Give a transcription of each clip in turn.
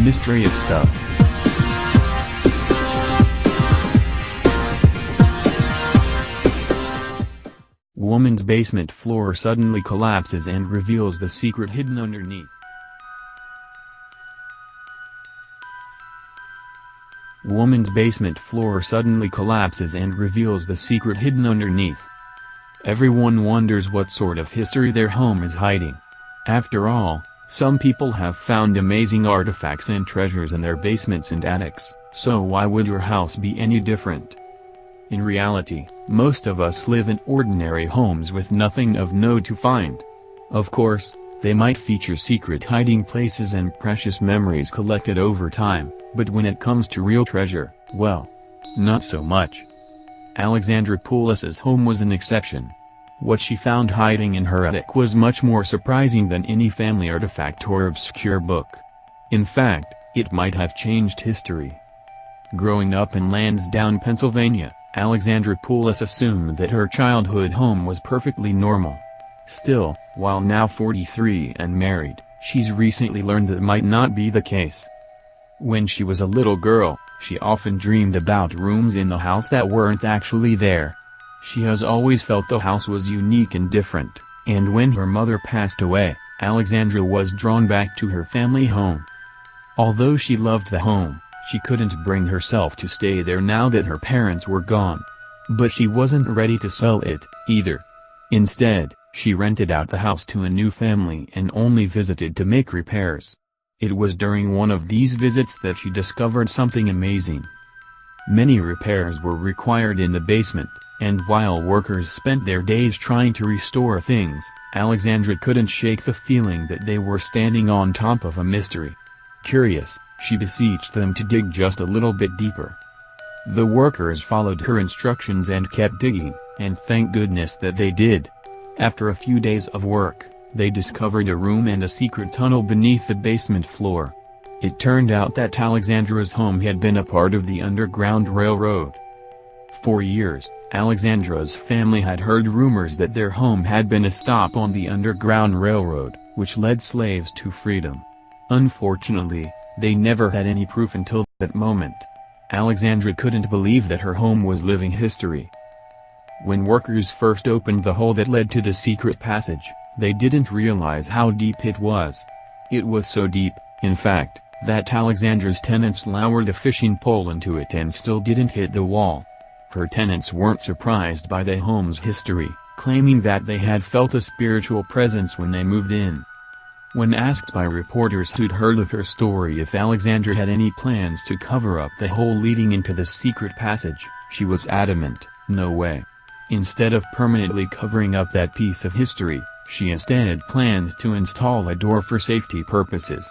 Mystery of Stuff. Woman's basement floor suddenly collapses and reveals the secret hidden underneath. Woman's basement floor suddenly collapses and reveals the secret hidden underneath. Everyone wonders what sort of history their home is hiding. After all, some people have found amazing artifacts and treasures in their basements and attics, so why would your house be any different? In reality, most of us live in ordinary homes with nothing of note to find. Of course, they might feature secret hiding places and precious memories collected over time, but when it comes to real treasure, well, not so much. Alexandra Poulis's home was an exception. What she found hiding in her attic was much more surprising than any family artifact or obscure book. In fact, it might have changed history. Growing up in Lansdowne, Pennsylvania, Alexandra Poulis assumed that her childhood home was perfectly normal. Still, while now 43 and married, she's recently learned that might not be the case. When she was a little girl, she often dreamed about rooms in the house that weren't actually there. She has always felt the house was unique and different, and when her mother passed away, Alexandra was drawn back to her family home. Although she loved the home, she couldn't bring herself to stay there now that her parents were gone. But she wasn't ready to sell it, either. Instead, she rented out the house to a new family and only visited to make repairs. It was during one of these visits that she discovered something amazing. Many repairs were required in the basement, and while workers spent their days trying to restore things, Alexandra couldn't shake the feeling that they were standing on top of a mystery. Curious, she beseeched them to dig just a little bit deeper. The workers followed her instructions and kept digging, and thank goodness that they did. After a few days of work, they discovered a room and a secret tunnel beneath the basement floor. It turned out that Alexandra's home had been a part of the Underground Railroad. For years, Alexandra's family had heard rumors that their home had been a stop on the Underground Railroad, which led slaves to freedom. Unfortunately, they never had any proof until that moment. Alexandra couldn't believe that her home was living history. When workers first opened the hole that led to the secret passage, they didn't realize how deep it was. It was so deep, in fact, that Alexandra's tenants lowered a fishing pole into it and still didn't hit the wall. Her tenants weren't surprised by the home's history, claiming that they had felt a spiritual presence when they moved in. When asked by reporters who'd heard of her story if Alexandra had any plans to cover up the hole leading into the secret passage, she was adamant, no way. Instead of permanently covering up that piece of history, she instead planned to install a door for safety purposes.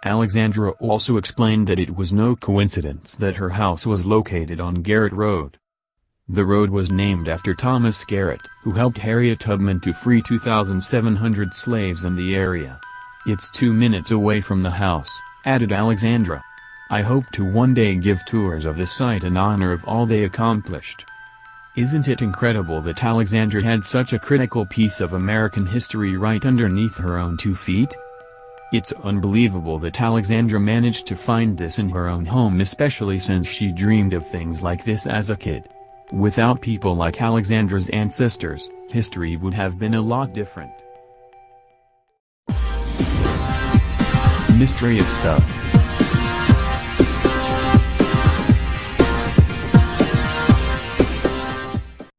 Alexandra also explained that it was no coincidence that her house was located on Garrett Road. The road was named after Thomas Garrett, who helped Harriet Tubman to free 2,700 slaves in the area. "It's 2 minutes away from the house," added Alexandra. "I hope to one day give tours of the site in honor of all they accomplished." Isn't it incredible that Alexandra had such a critical piece of American history right underneath her own 2 feet? It's unbelievable that Alexandra managed to find this in her own home, especially since she dreamed of things like this as a kid. Without people like Alexandra's ancestors, history would have been a lot different. Mystery of Stuff.